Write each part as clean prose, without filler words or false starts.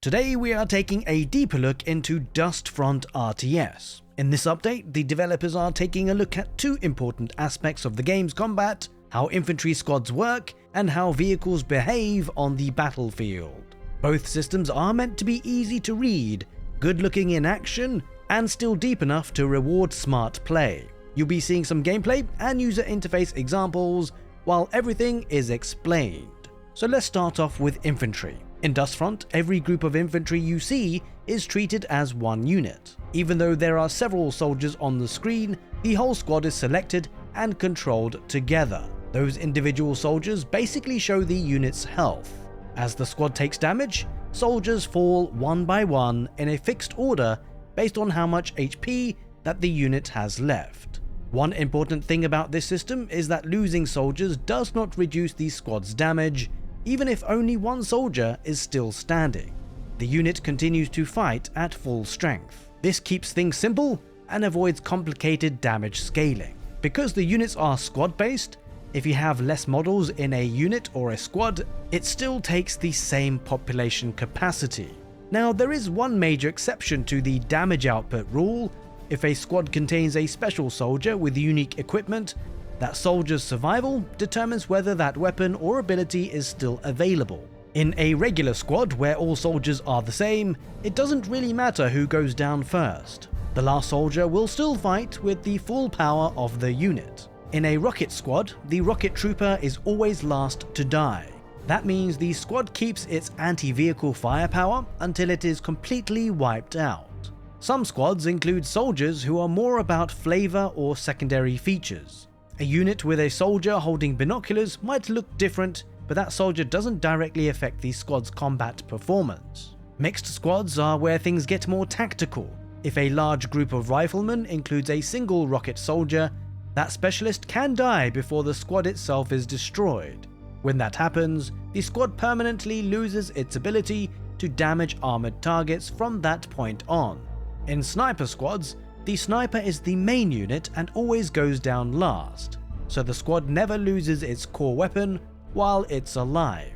Today we are taking a deeper look into Dust Front RTS. In this update, the developers are taking a look at two important aspects of the game's combat: how infantry squads work and how vehicles behave on the battlefield. Both systems are meant to be easy to read, good looking in action, and still deep enough to reward smart play. You'll be seeing some gameplay and user interface examples while everything is explained. So let's start off with infantry. In Dustfront, every group of infantry you see is treated as one unit. Even though there are several soldiers on the screen, the whole squad is selected and controlled together. Those individual soldiers basically show the unit's health. As the squad takes damage, soldiers fall one by one in a fixed order based on how much HP that the unit has left. One important thing about this system is that losing soldiers does not reduce the squad's damage, even if only one soldier is still standing. The unit continues to fight at full strength. This keeps things simple and avoids complicated damage scaling. Because the units are squad-based, if you have less models in a unit or a squad, it still takes the same population capacity. Now, there is one major exception to the damage output rule. If a squad contains a special soldier with unique equipment, that soldier's survival determines whether that weapon or ability is still available. In a regular squad where all soldiers are the same, it doesn't really matter who goes down first. The last soldier will still fight with the full power of the unit. In a rocket squad, the rocket trooper is always last to die. That means the squad keeps its anti-vehicle firepower until it is completely wiped out. Some squads include soldiers who are more about flavor or secondary features. A unit with a soldier holding binoculars might look different, but that soldier doesn't directly affect the squad's combat performance. Mixed squads are where things get more tactical. If a large group of riflemen includes a single rocket soldier, that specialist can die before the squad itself is destroyed. When that happens, the squad permanently loses its ability to damage armored targets from that point on. In sniper squads, the sniper is the main unit and always goes down last, so the squad never loses its core weapon while it's alive.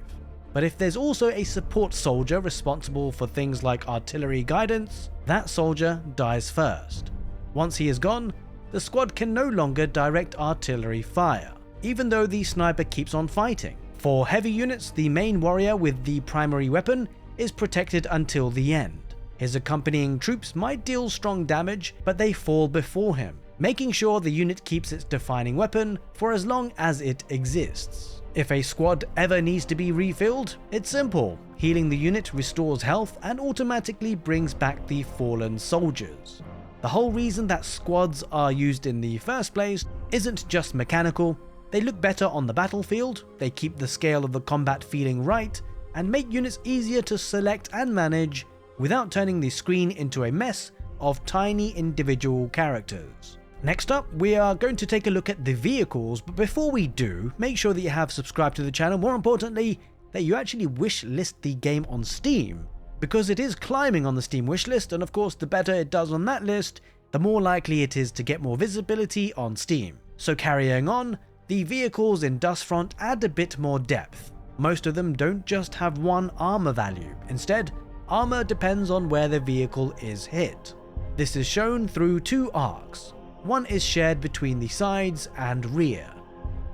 But if there's also a support soldier responsible for things like artillery guidance, that soldier dies first. Once he is gone, the squad can no longer direct artillery fire, even though the sniper keeps on fighting. For heavy units, the main warrior with the primary weapon is protected until the end. His accompanying troops might deal strong damage, but they fall before him, making sure the unit keeps its defining weapon for as long as it exists. If a squad ever needs to be refilled, it's simple. Healing the unit restores health and automatically brings back the fallen soldiers. The whole reason that squads are used in the first place isn't just mechanical. They look better on the battlefield, they keep the scale of the combat feeling right, and make units easier to select and manage without turning the screen into a mess of tiny individual characters. Next up, we are going to take a look at the vehicles, but before we do, make sure that you have subscribed to the channel. More importantly, that you actually wishlist the game on Steam, because it is climbing on the Steam wishlist, and of course the better it does on that list, the more likely it is to get more visibility on Steam. So carrying on, the vehicles in Dustfront add a bit more depth. Most of them don't just have one armor value. Instead, armor depends on where the vehicle is hit. This is shown through two arcs. One is shared between the sides and rear.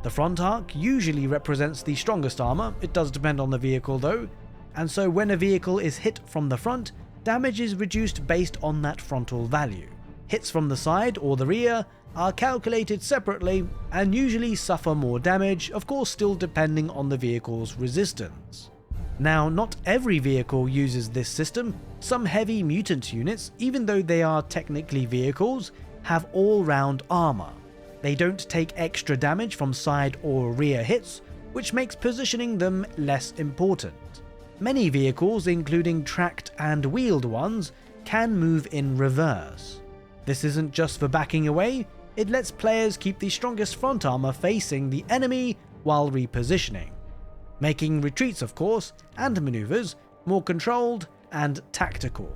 The front arc usually represents the strongest armor. It does depend on the vehicle though, and so when a vehicle is hit from the front, damage is reduced based on that frontal value. Hits from the side or the rear are calculated separately and usually suffer more damage, of course still depending on the vehicle's resistance. Now, not every vehicle uses this system. Some heavy mutant units, even though they are technically vehicles, have all-round armor. They don't take extra damage from side or rear hits, which makes positioning them less important. Many vehicles, including tracked and wheeled ones, can move in reverse. This isn't just for backing away, it lets players keep the strongest front armor facing the enemy while repositioning, making retreats, of course, and maneuvers more controlled and tactical.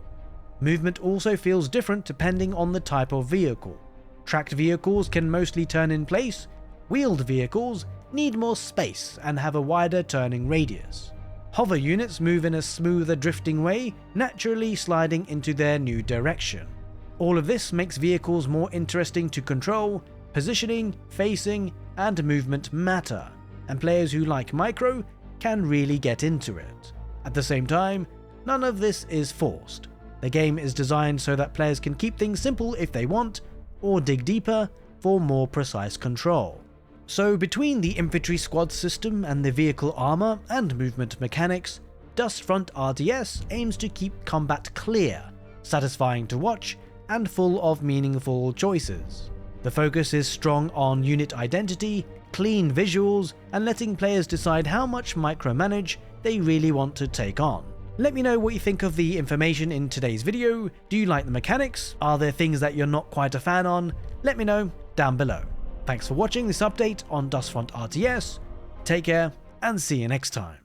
Movement also feels different depending on the type of vehicle. Tracked vehicles can mostly turn in place, wheeled vehicles need more space and have a wider turning radius. Hover units move in a smoother drifting way, naturally sliding into their new direction. All of this makes vehicles more interesting to control, positioning, facing, and movement matter, and players who like micro can really get into it. At the same time, none of this is forced. The game is designed so that players can keep things simple if they want, or dig deeper for more precise control. So between the infantry squad system and the vehicle armor and movement mechanics, Dust Front RTS aims to keep combat clear, satisfying to watch, and full of meaningful choices. The focus is strong on unit identity, clean visuals, and letting players decide how much micromanage they really want to take on. Let me know what you think of the information in today's video. Do you like the mechanics? Are there things that you're not quite a fan on? Let me know down below. Thanks for watching this update on Dustfront RTS. Take care and see you next time.